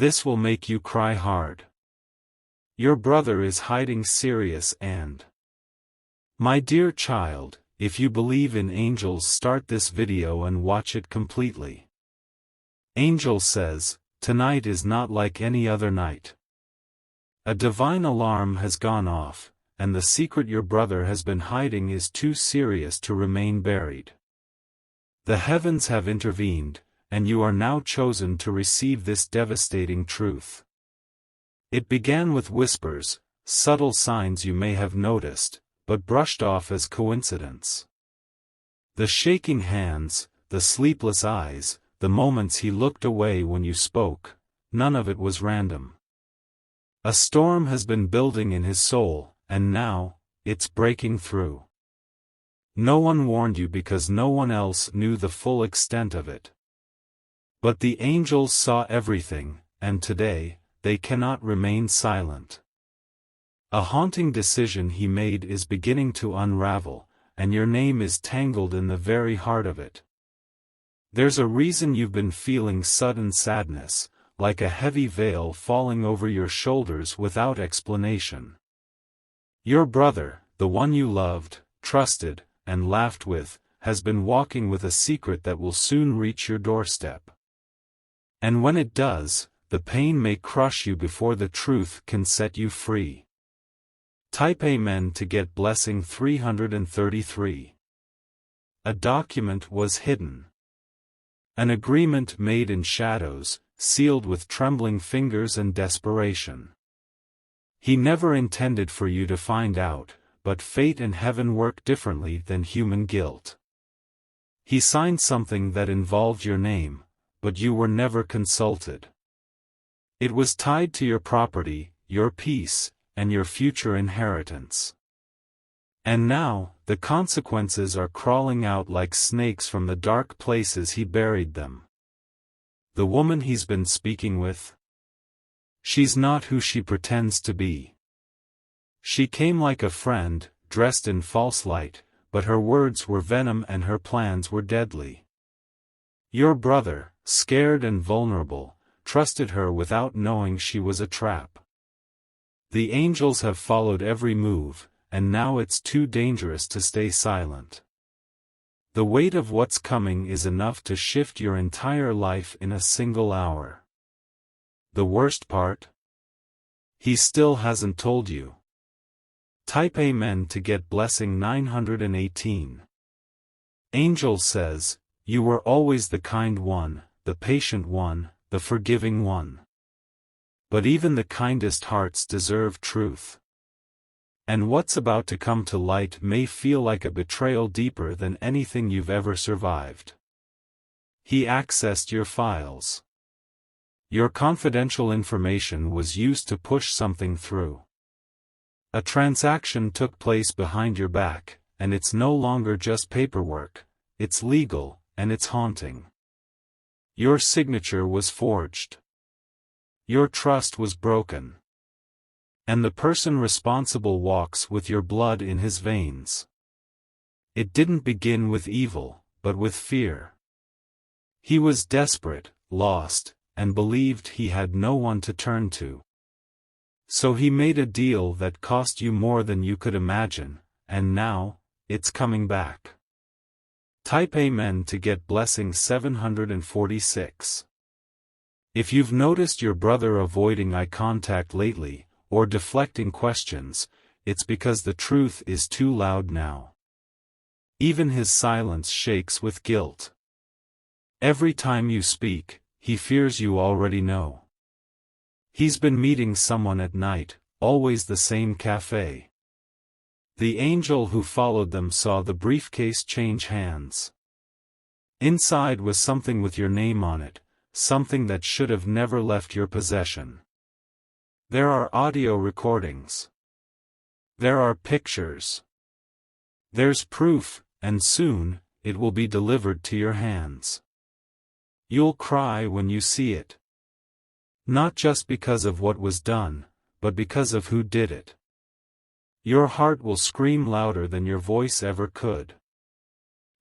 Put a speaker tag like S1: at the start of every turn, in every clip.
S1: This will make you cry hard. Your brother is hiding serious and... My dear child, if you believe in angels, start this video and watch it completely. Angel says, tonight is not like any other night. A divine alarm has gone off, and the secret your brother has been hiding is too serious to remain buried. The heavens have intervened, and you are now chosen to receive this devastating truth. It began with whispers, subtle signs you may have noticed, but brushed off as coincidence. The shaking hands, the sleepless eyes, the moments he looked away when you spoke, none of it was random. A storm has been building in his soul, and now, it's breaking through. No one warned you because no one else knew the full extent of it. But the angels saw everything, and today, they cannot remain silent. A haunting decision he made is beginning to unravel, and your name is tangled in the very heart of it. There's a reason you've been feeling sudden sadness, like a heavy veil falling over your shoulders without explanation. Your brother, the one you loved, trusted, and laughed with, has been walking with a secret that will soon reach your doorstep. And when it does, the pain may crush you before the truth can set you free. Type Amen to get blessing 333. A document was hidden. An agreement made in shadows, sealed with trembling fingers and desperation. He never intended for you to find out, but fate and heaven work differently than human guilt. He signed something that involved your name, but you were never consulted. It was tied to your property, your peace, and your future inheritance. And now, the consequences are crawling out like snakes from the dark places he buried them. The woman he's been speaking with? She's not who she pretends to be. She came like a friend, dressed in false light, but her words were venom and her plans were deadly. Your brother, scared and vulnerable, trusted her without knowing she was a trap. The angels have followed every move, and now it's too dangerous to stay silent. The weight of what's coming is enough to shift your entire life in a single hour. The worst part? He still hasn't told you. Type Amen to get blessing 918. Angel says, you were always the kind one, the patient one, the forgiving one. But even the kindest hearts deserve truth. And what's about to come to light may feel like a betrayal deeper than anything you've ever survived. He accessed your files. Your confidential information was used to push something through. A transaction took place behind your back, and it's no longer just paperwork, it's legal, and it's haunting. Your signature was forged. Your trust was broken. And the person responsible walks with your blood in his veins. It didn't begin with evil, but with fear. He was desperate, lost, and believed he had no one to turn to. So he made a deal that cost you more than you could imagine, and now, it's coming back. Type Amen to get blessing 746. If you've noticed your brother avoiding eye contact lately, or deflecting questions, it's because the truth is too loud now. Even his silence shakes with guilt. Every time you speak, he fears you already know. He's been meeting someone at night, always the same cafe. The angel who followed them saw the briefcase change hands. Inside was something with your name on it, something that should have never left your possession. There are audio recordings. There are pictures. There's proof, and soon, it will be delivered to your hands. You'll cry when you see it. Not just because of what was done, but because of who did it. Your heart will scream louder than your voice ever could.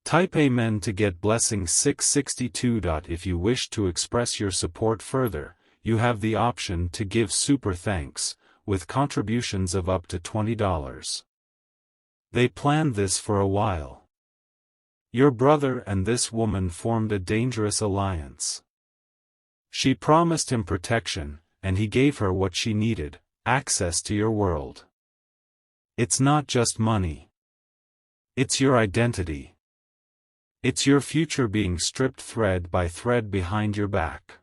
S1: Type Amen to get blessing 662. If you wish to express your support further, you have the option to give super thanks, with contributions of up to $20. They planned this for a while. Your brother and this woman formed a dangerous alliance. She promised him protection, and he gave her what she needed, access to your world. It's not just money. It's your identity. It's your future being stripped thread by thread behind your back.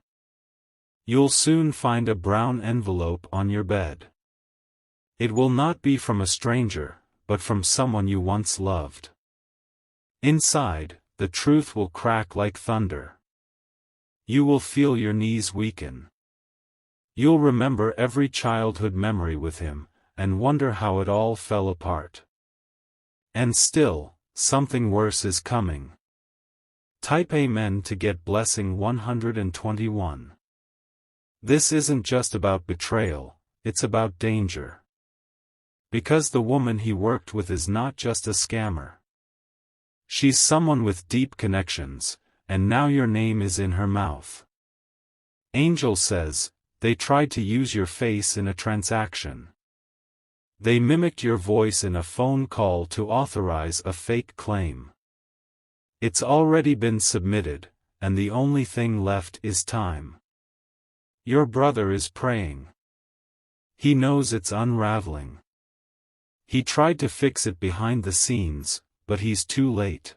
S1: You'll soon find a brown envelope on your bed. It will not be from a stranger, but from someone you once loved. Inside, the truth will crack like thunder. You will feel your knees weaken. You'll remember every childhood memory with him, and wonder how it all fell apart. And still, something worse is coming. Type Amen to get blessing 121. This isn't just about betrayal, it's about danger. Because the woman he worked with is not just a scammer. She's someone with deep connections, and now your name is in her mouth. Angel says, they tried to use your face in a transaction. They mimicked your voice in a phone call to authorize a fake claim. It's already been submitted, and the only thing left is time. Your brother is praying. He knows it's unraveling. He tried to fix it behind the scenes, but he's too late.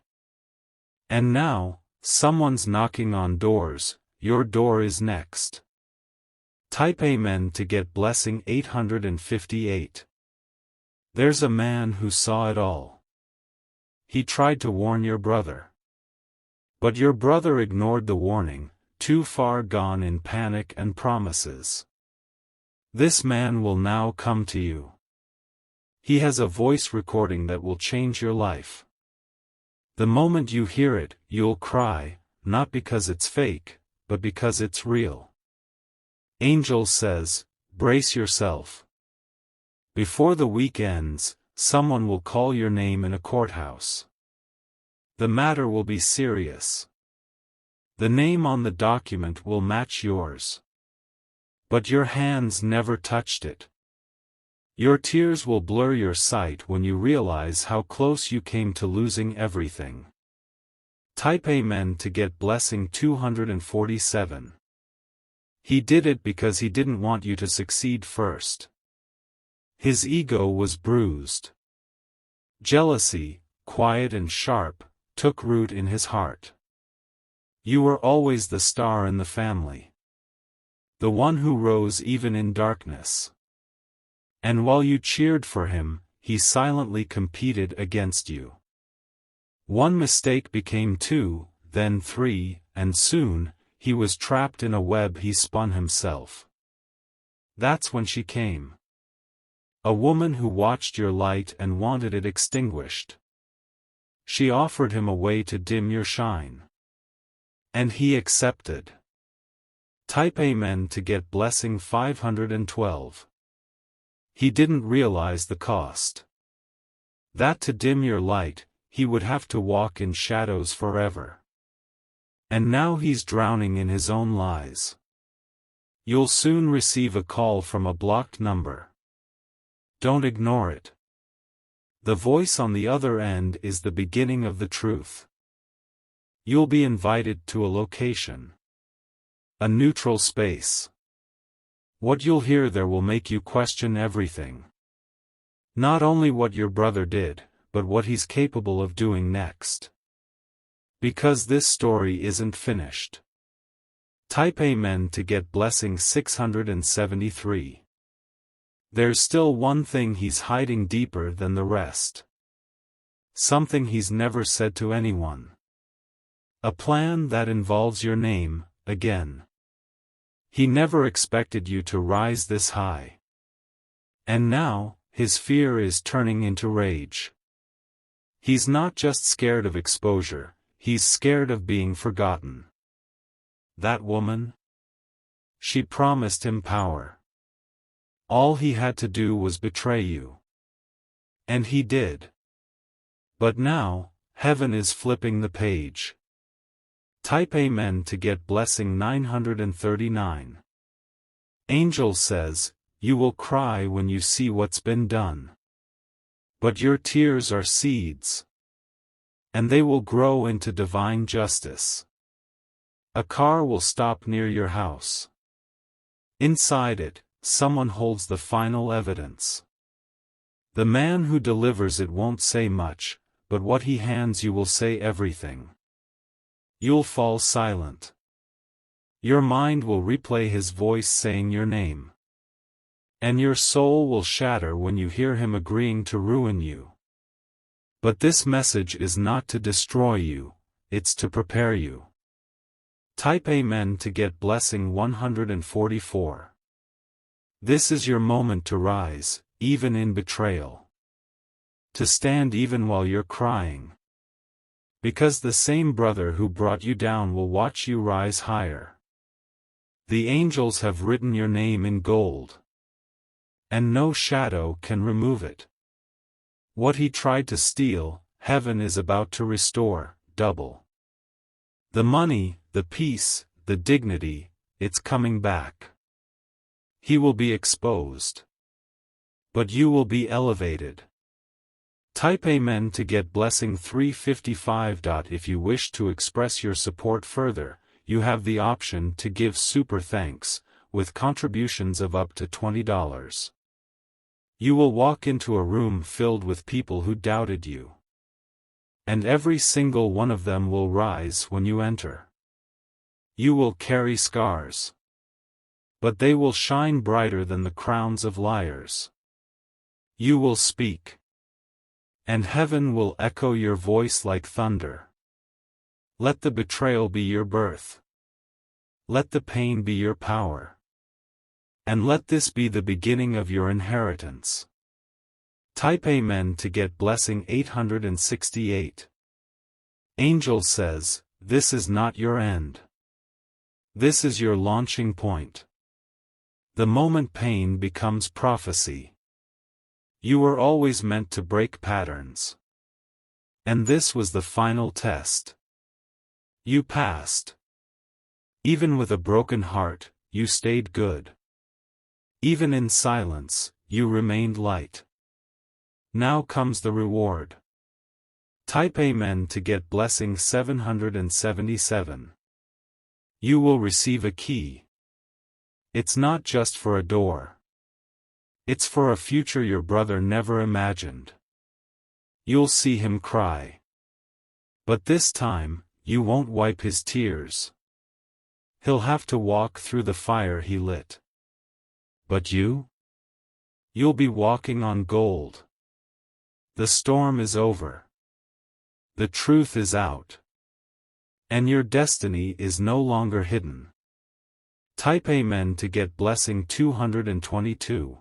S1: And now, someone's knocking on doors, your door is next. Type Amen to get blessing 858. There's a man who saw it all. He tried to warn your brother. But your brother ignored the warning, too far gone in panic and promises. This man will now come to you. He has a voice recording that will change your life. The moment you hear it, you'll cry, not because it's fake, but because it's real. Angel says, brace yourself. Before the week ends, someone will call your name in a courthouse. The matter will be serious. The name on the document will match yours. But your hands never touched it. Your tears will blur your sight when you realize how close you came to losing everything. Type Amen to get blessing 247. He did it because he didn't want you to succeed first. His ego was bruised. Jealousy, quiet and sharp, took root in his heart. You were always the star in the family. The one who rose even in darkness. And while you cheered for him, he silently competed against you. One mistake became two, then three, and soon, he was trapped in a web he spun himself. That's when she came. A woman who watched your light and wanted it extinguished. She offered him a way to dim your shine. And he accepted. Type Amen to get blessing 512. He didn't realize the cost. That to dim your light, he would have to walk in shadows forever. And now he's drowning in his own lies. You'll soon receive a call from a blocked number. Don't ignore it. The voice on the other end is the beginning of the truth. You'll be invited to a location. A neutral space. What you'll hear there will make you question everything. Not only what your brother did, but what he's capable of doing next. Because this story isn't finished. Type Amen to get blessing 673. There's still one thing he's hiding deeper than the rest. Something he's never said to anyone. A plan that involves your name, again. He never expected you to rise this high. And now, his fear is turning into rage. He's not just scared of exposure, he's scared of being forgotten. That woman? She promised him power. All he had to do was betray you. And he did. But now, heaven is flipping the page. Type Amen to get blessing 939. Angel says, you will cry when you see what's been done. But your tears are seeds. And they will grow into divine justice. A car will stop near your house. Inside it, someone holds the final evidence. The man who delivers it won't say much, but what he hands you will say everything. You'll fall silent. Your mind will replay his voice saying your name. And your soul will shatter when you hear him agreeing to ruin you. But this message is not to destroy you, it's to prepare you. Type Amen to get blessing 144. This is your moment to rise, even in betrayal. To stand even while you're crying. Because the same brother who brought you down will watch you rise higher. The angels have written your name in gold. And no shadow can remove it. What he tried to steal, heaven is about to restore, double. The money, the peace, the dignity, it's coming back. He will be exposed. But you will be elevated. Type Amen to get blessing 355. If you wish to express your support further, you have the option to give super thanks, with contributions of up to $20. You will walk into a room filled with people who doubted you. And every single one of them will rise when you enter. You will carry scars. But they will shine brighter than the crowns of liars. You will speak. And heaven will echo your voice like thunder. Let the betrayal be your birth. Let the pain be your power. And let this be the beginning of your inheritance. Type Amen to get blessing 868. Angel says, this is not your end. This is your launching point. The moment pain becomes prophecy. You were always meant to break patterns. And this was the final test. You passed. Even with a broken heart, you stayed good. Even in silence, you remained light. Now comes the reward. Type Amen to get blessing 777. You will receive a key. It's not just for a door. It's for a future your brother never imagined. You'll see him cry. But this time, you won't wipe his tears. He'll have to walk through the fire he lit. But you? You'll be walking on gold. The storm is over. The truth is out. And your destiny is no longer hidden. Type Amen to get blessing 222.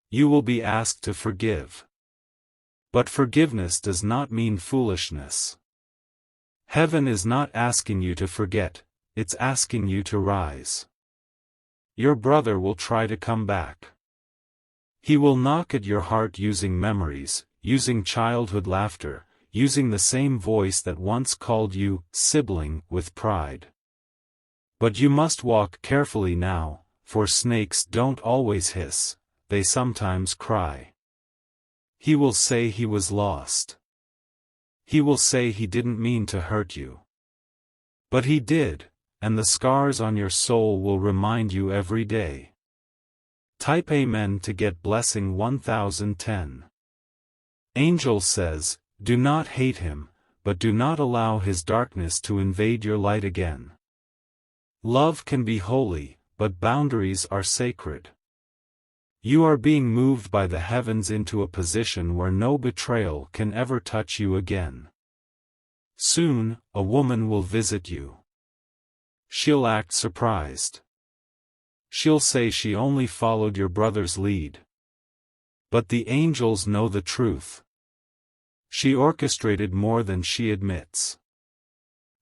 S1: You will be asked to forgive. But forgiveness does not mean foolishness. Heaven is not asking you to forget, it's asking you to rise. Your brother will try to come back. He will knock at your heart using memories, using childhood laughter, using the same voice that once called you sibling with pride. But you must walk carefully now, for snakes don't always hiss, they sometimes cry. He will say he was lost. He will say he didn't mean to hurt you. But he did, and the scars on your soul will remind you every day. Type Amen to get blessing 1010. Angel says, do not hate him, but do not allow his darkness to invade your light again. Love can be holy, but boundaries are sacred. You are being moved by the heavens into a position where no betrayal can ever touch you again. Soon, a woman will visit you. She'll act surprised. She'll say she only followed your brother's lead. But the angels know the truth. She orchestrated more than she admits.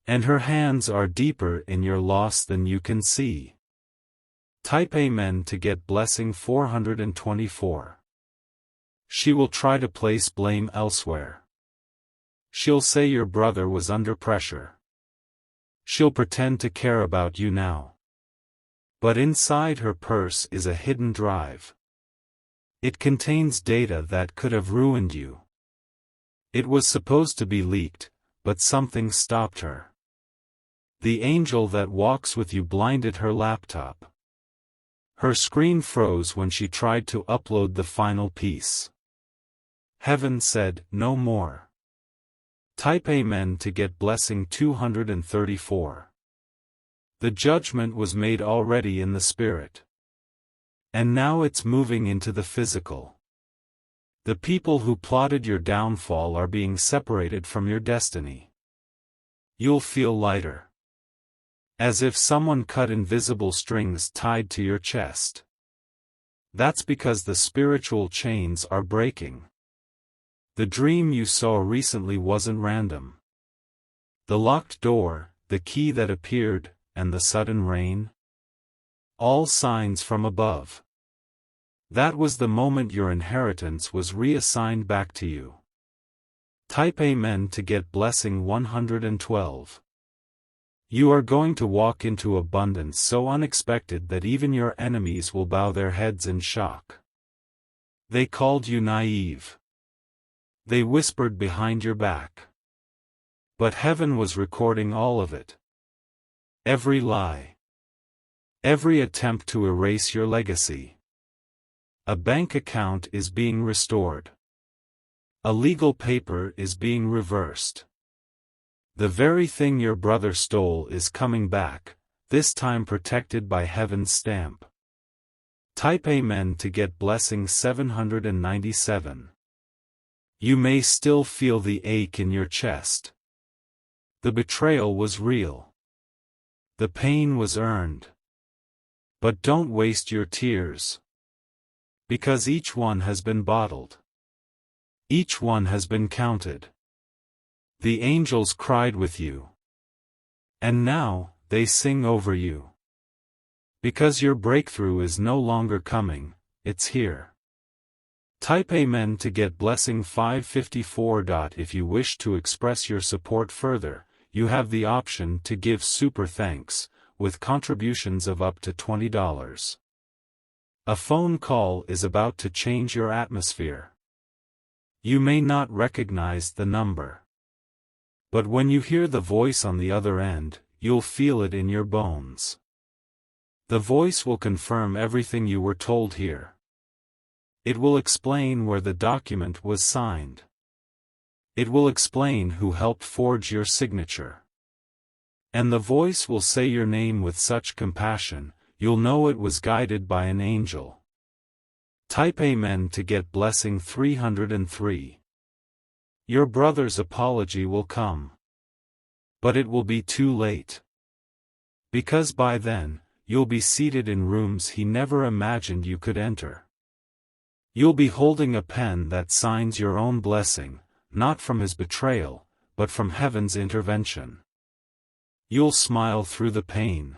S1: And her hands are deeper in your loss than you can see. Type Amen to get blessing 424. She will try to place blame elsewhere. She'll say your brother was under pressure. She'll pretend to care about you now. But inside her purse is a hidden drive. It contains data that could have ruined you. It was supposed to be leaked, but something stopped her. The angel that walks with you blinded her laptop. Her screen froze when she tried to upload the final piece. Heaven said, "No more." Type Amen to get blessing 234. The judgment was made already in the spirit. And now it's moving into the physical. The people who plotted your downfall are being separated from your destiny. You'll feel lighter. As if someone cut invisible strings tied to your chest. That's because the spiritual chains are breaking. The dream you saw recently wasn't random. The locked door, the key that appeared, and the sudden rain? All signs from above. That was the moment your inheritance was reassigned back to you. Type Amen to get blessing 112. You are going to walk into abundance so unexpected that even your enemies will bow their heads in shock. They called you naive. They whispered behind your back. But heaven was recording all of it. Every lie. Every attempt to erase your legacy. A bank account is being restored. A legal paper is being reversed. The very thing your brother stole is coming back, this time protected by heaven's stamp. Type Amen to get blessing 797. You may still feel the ache in your chest. The betrayal was real. The pain was earned. But don't waste your tears. Because each one has been bottled. Each one has been counted. The angels cried with you. And now, they sing over you. Because your breakthrough is no longer coming, it's here. Type Amen to get blessing 554. If you wish to express your support further, you have the option to give super thanks, with contributions of up to $20. A phone call is about to change your atmosphere. You may not recognize the number. But when you hear the voice on the other end, you'll feel it in your bones. The voice will confirm everything you were told here. It will explain where the document was signed. It will explain who helped forge your signature. And the voice will say your name with such compassion, you'll know it was guided by an angel. Type Amen to get blessing 303. Your brother's apology will come. But it will be too late. Because by then, you'll be seated in rooms he never imagined you could enter. You'll be holding a pen that signs your own blessing, not from his betrayal, but from heaven's intervention. You'll smile through the pain.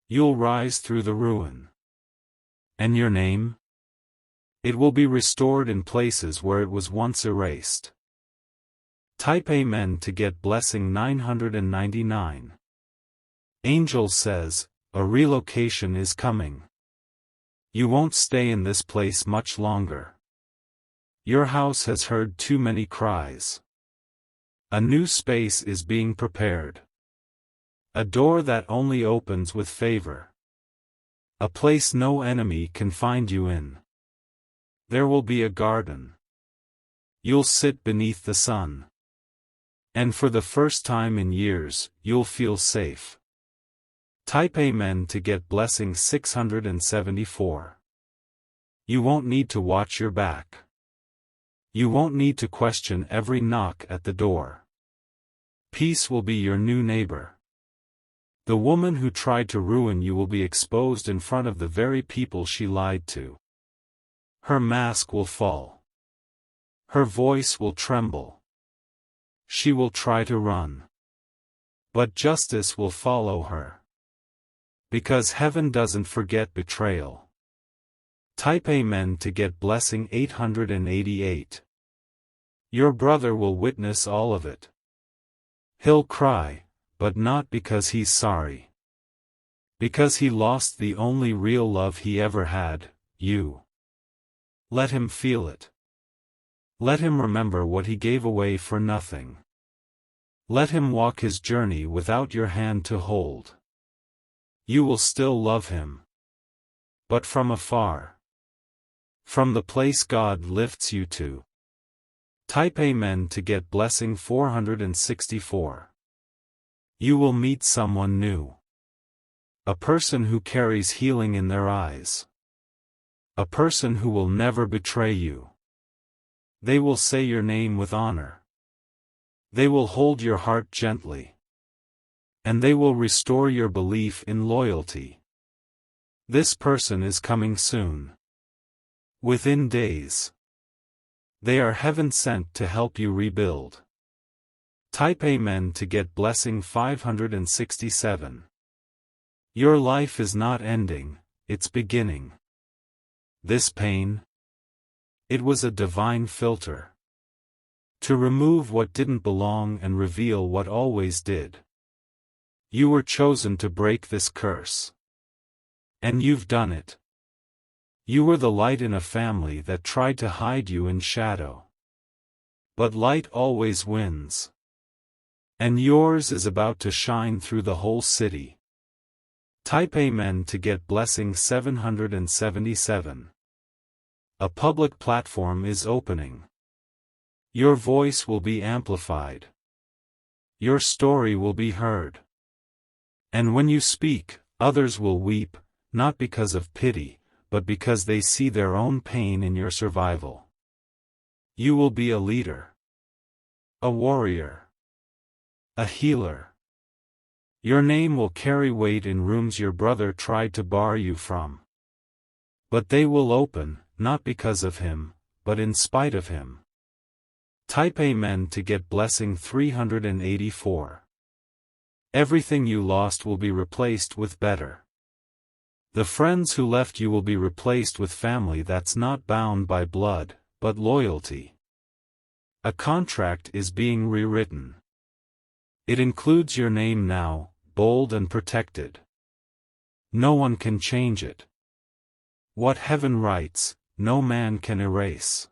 S1: You'll rise through the ruin. And your name? It will be restored in places where it was once erased. Type Amen to get blessing 999. Angel says, a relocation is coming. You won't stay in this place much longer. Your house has heard too many cries. A new space is being prepared. A door that only opens with favor. A place no enemy can find you in. There will be a garden. You'll sit beneath the sun. And for the first time in years, you'll feel safe. Type Amen to get blessing 674. You won't need to watch your back. You won't need to question every knock at the door. Peace will be your new neighbor. The woman who tried to ruin you will be exposed in front of the very people she lied to. Her mask will fall. Her voice will tremble. She will try to run. But justice will follow her. Because heaven doesn't forget betrayal. Type Amen to get blessing 888. Your brother will witness all of it. He'll cry, but not because he's sorry. Because he lost the only real love he ever had, you. Let him feel it. Let him remember what he gave away for nothing. Let him walk his journey without your hand to hold. You will still love him. But from afar. From the place God lifts you to. Type Amen to get blessing 464. You will meet someone new. A person who carries healing in their eyes. A person who will never betray you. They will say your name with honor. They will hold your heart gently. And they will restore your belief in loyalty. This person is coming soon. Within days. They are heaven sent to help you rebuild. Type Amen to get blessing 567. Your life is not ending, it's beginning. This pain? It was a divine filter. To remove what didn't belong and reveal what always did. You were chosen to break this curse. And you've done it. You were the light in a family that tried to hide you in shadow. But light always wins. And yours is about to shine through the whole city. Type Amen to get blessing 777. A public platform is opening. Your voice will be amplified. Your story will be heard. And when you speak, others will weep, not because of pity, but because they see their own pain in your survival. You will be a leader. A warrior. A healer. Your name will carry weight in rooms your brother tried to bar you from. But they will open, not because of him, but in spite of him. Type Amen to get blessing 384. Everything you lost will be replaced with better. The friends who left you will be replaced with family that's not bound by blood, but loyalty. A contract is being rewritten. It includes your name now, bold and protected. No one can change it. What heaven writes, no man can erase.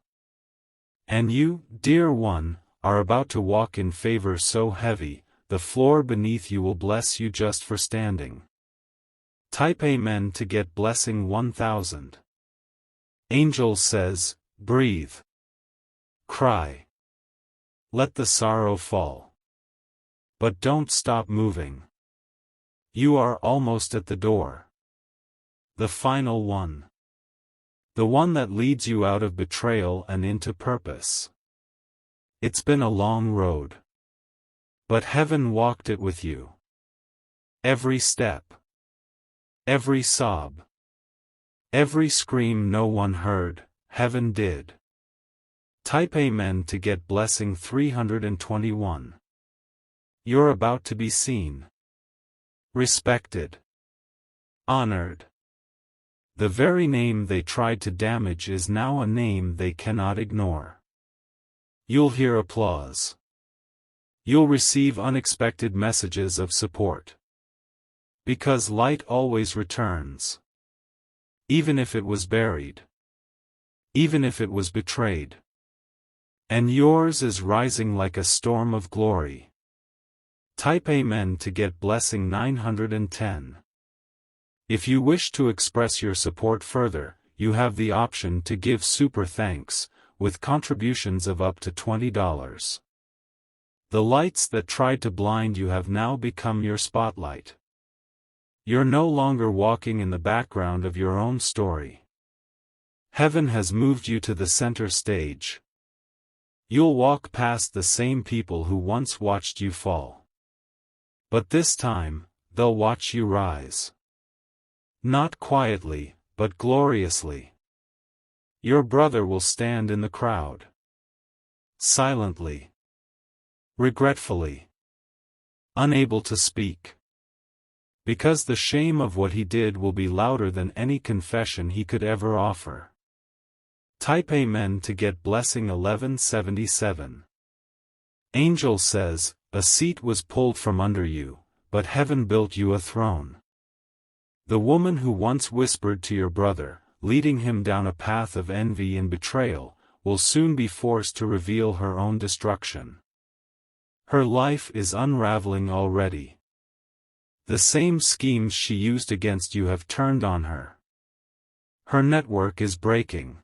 S1: And you, dear one, are about to walk in favor so heavy, the floor beneath you will bless you just for standing. Type Amen to get blessing 1000. Angel says, breathe. Cry. Let the sorrow fall. But don't stop moving. You are almost at the door. The final one. The one that leads you out of betrayal and into purpose. It's been a long road. But heaven walked it with you. Every step. Every sob. Every scream no one heard, heaven did. Type Amen to get blessing 321. You're about to be seen. Respected. Honored. The very name they tried to damage is now a name they cannot ignore. You'll hear applause. You'll receive unexpected messages of support. Because light always returns. Even if it was buried. Even if it was betrayed. And yours is rising like a storm of glory. Type Amen to get blessing 910. If you wish to express your support further, you have the option to give super thanks, with contributions of up to $20. The lights that tried to blind you have now become your spotlight. You're no longer walking in the background of your own story. Heaven has moved you to the center stage. You'll walk past the same people who once watched you fall. But this time, they'll watch you rise. Not quietly, but gloriously. Your brother will stand in the crowd. Silently. Regretfully. Unable to speak. Because the shame of what he did will be louder than any confession he could ever offer. Type Amen to get blessing 1177. Angel says, a seat was pulled from under you, but heaven built you a throne. The woman who once whispered to your brother, leading him down a path of envy and betrayal, will soon be forced to reveal her own destruction. Her life is unraveling already. The same schemes she used against you have turned on her. Her network is breaking.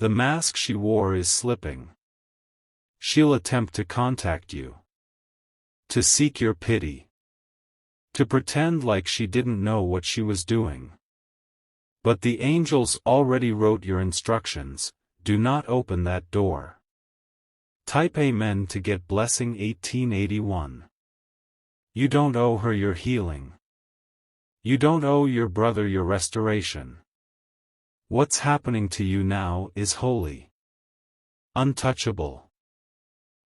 S1: The mask she wore is slipping. She'll attempt to contact you, to seek your pity, to pretend like she didn't know what she was doing. But the angels already wrote your instructions: do not open that door. Type Amen to get blessing 1881. You don't owe her your healing. You don't owe your brother your restoration. What's happening to you now is holy, untouchable.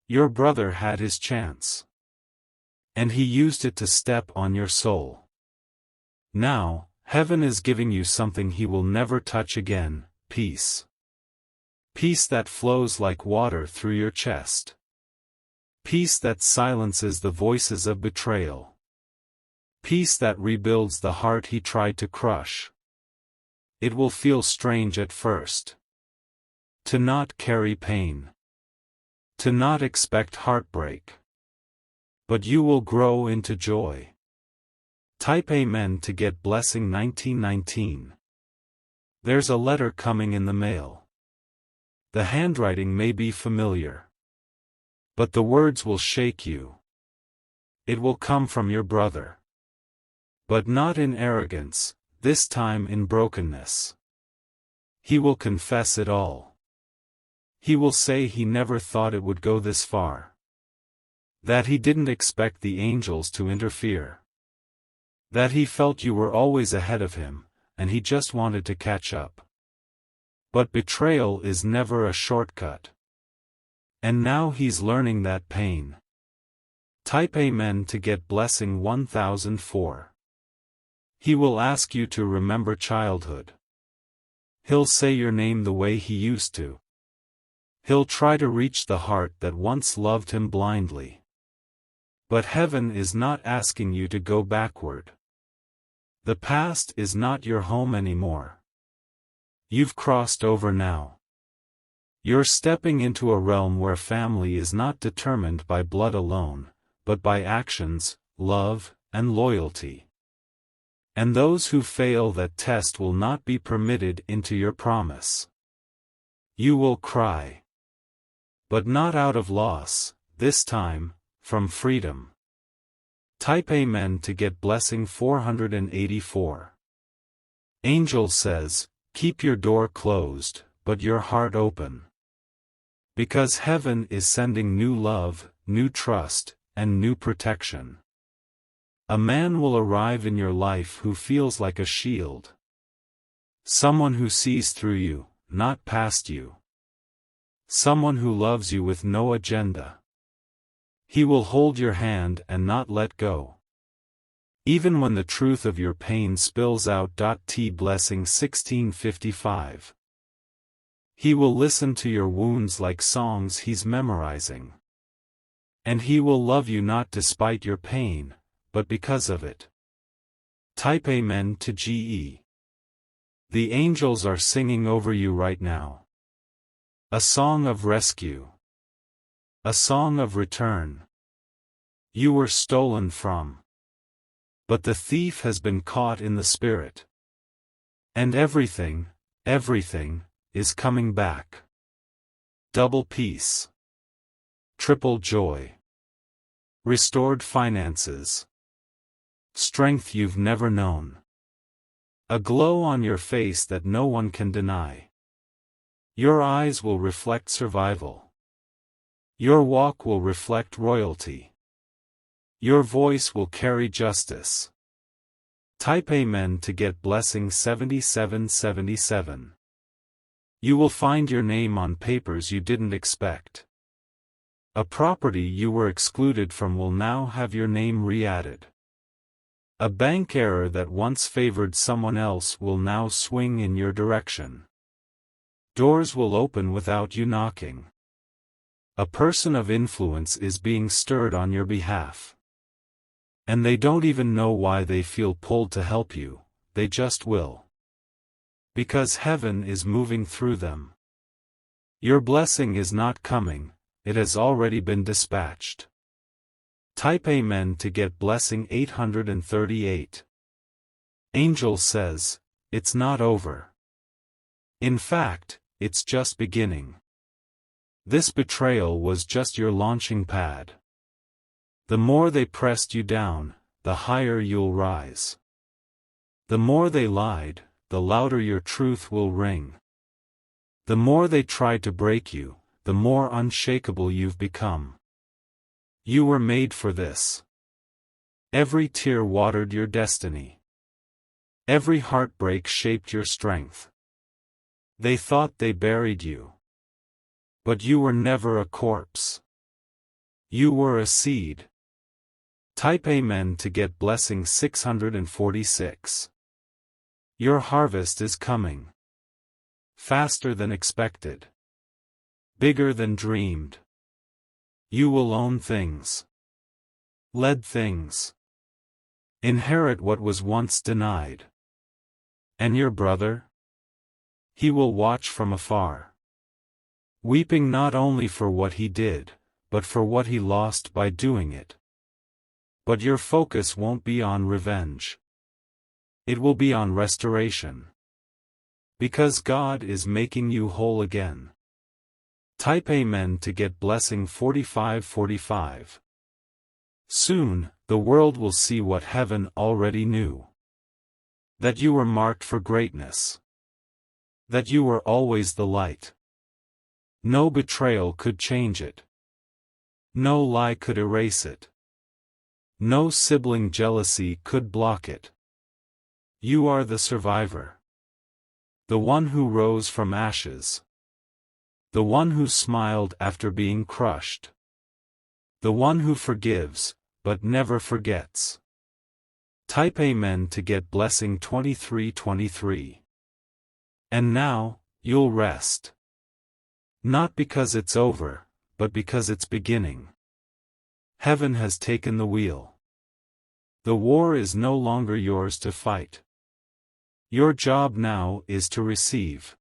S1: Your brother had his chance, and he used it to step on your soul. Now, heaven is giving you something he will never touch again: peace. Peace that flows like water through your chest. Peace that silences the voices of betrayal. Peace that rebuilds the heart he tried to crush. It will feel strange at first to not carry pain, to not expect heartbreak. But you will grow into joy. Type Amen to get blessing 1919. There's a letter coming in the mail. The handwriting may be familiar, but the words will shake you. It will come from your brother, but not in arrogance, this time in brokenness. He will confess it all. He will say he never thought it would go this far, that he didn't expect the angels to interfere, that he felt you were always ahead of him, and he just wanted to catch up. But betrayal is never a shortcut. And now he's learning that pain. Type Amen to get blessing 1004. He will ask you to remember childhood. He'll say your name the way he used to. He'll try to reach the heart that once loved him blindly. But heaven is not asking you to go backward. The past is not your home anymore. You've crossed over now. You're stepping into a realm where family is not determined by blood alone, but by actions, love, and loyalty. And those who fail that test will not be permitted into your promise. You will cry, but not out of loss, this time, from freedom. Type Amen to get blessing 484. Angel says, keep your door closed, but your heart open. Because heaven is sending new love, new trust, and new protection. A man will arrive in your life who feels like a shield. Someone who sees through you, not past you. Someone who loves you with no agenda. He will hold your hand and not let go. Even when the truth of your pain spills out. T blessing 1655. He will listen to your wounds like songs he's memorizing. And he will love you not despite your pain, but because of it. Type Amen to GE. The angels are singing over you right now. A song of rescue. A song of return. You were stolen from. But the thief has been caught in the spirit. And everything, is coming back. Double peace. Triple joy. Restored finances. Strength you've never known. A glow on your face that no one can deny. Your eyes will reflect survival. Your walk will reflect royalty. Your voice will carry justice. Type Amen to get blessing 7777. You will find your name on papers you didn't expect. A property you were excluded from will now have your name re-added. A bank error that once favored someone else will now swing in your direction. Doors will open without you knocking. A person of influence is being stirred on your behalf. And they don't even know why they feel pulled to help you, they just will. Because heaven is moving through them. Your blessing is not coming, it has already been dispatched. Type Amen to get blessing 838. Angel says, it's not over. In fact, it's just beginning. This betrayal was just your launching pad. The more they pressed you down, the higher you'll rise. The more they lied, the louder your truth will ring. The more they tried to break you, the more unshakable you've become. You were made for this. Every tear watered your destiny. Every heartbreak shaped your strength. They thought they buried you. But you were never a corpse. You were a seed. Type Amen to get blessing 646. Your harvest is coming. Faster than expected. Bigger than dreamed. You will own things. Lead things. Inherit what was once denied. And your brother? He will watch from afar. Weeping not only for what he did, but for what he lost by doing it. But your focus won't be on revenge. It will be on restoration. Because God is making you whole again. Type Amen to get blessing 4545. Soon, the world will see what heaven already knew. That you were marked for greatness. That you were always the light. No betrayal could change it. No lie could erase it. No sibling jealousy could block it. You are the survivor. The one who rose from ashes. The one who smiled after being crushed. The one who forgives, but never forgets. Type Amen to get blessing 2323. And now, you'll rest. Not because it's over, but because it's beginning. Heaven has taken the wheel. The war is no longer yours to fight. Your job now is to receive.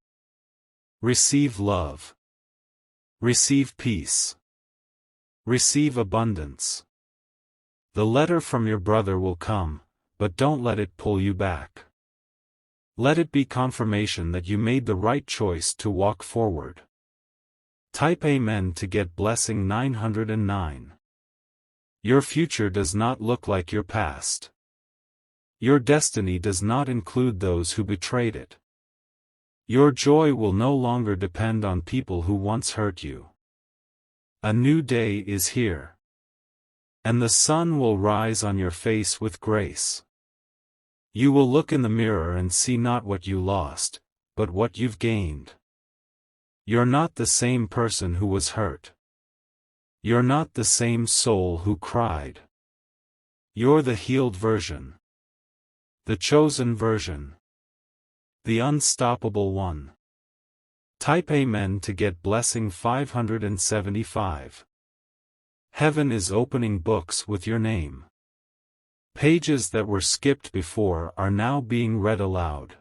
S1: Receive love. Receive peace. Receive abundance. The letter from your brother will come, but don't let it pull you back. Let it be confirmation that you made the right choice to walk forward. Type Amen to get blessing 909. Your future does not look like your past. Your destiny does not include those who betrayed it. Your joy will no longer depend on people who once hurt you. A new day is here. And the sun will rise on your face with grace. You will look in the mirror and see not what you lost, but what you've gained. You're not the same person who was hurt. You're not the same soul who cried. You're the healed version. The chosen version. The unstoppable one. Type Amen to get blessing 575. Heaven is opening books with your name. Pages that were skipped before are now being read aloud.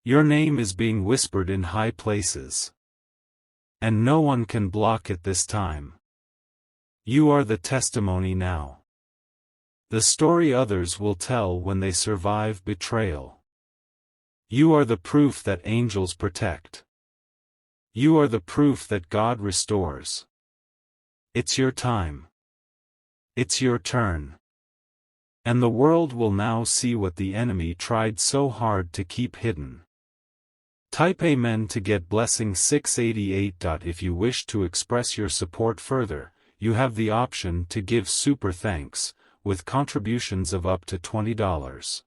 S1: Your name is being whispered in high places. And no one can block it this time. You are the testimony now. The story others will tell when they survive betrayal. You are the proof that angels protect. You are the proof that God restores. It's your time. It's your turn. And the world will now see what the enemy tried so hard to keep hidden. Type Amen to get blessing 688. If you wish to express your support further, you have the option to give super thanks, with contributions of up to $20.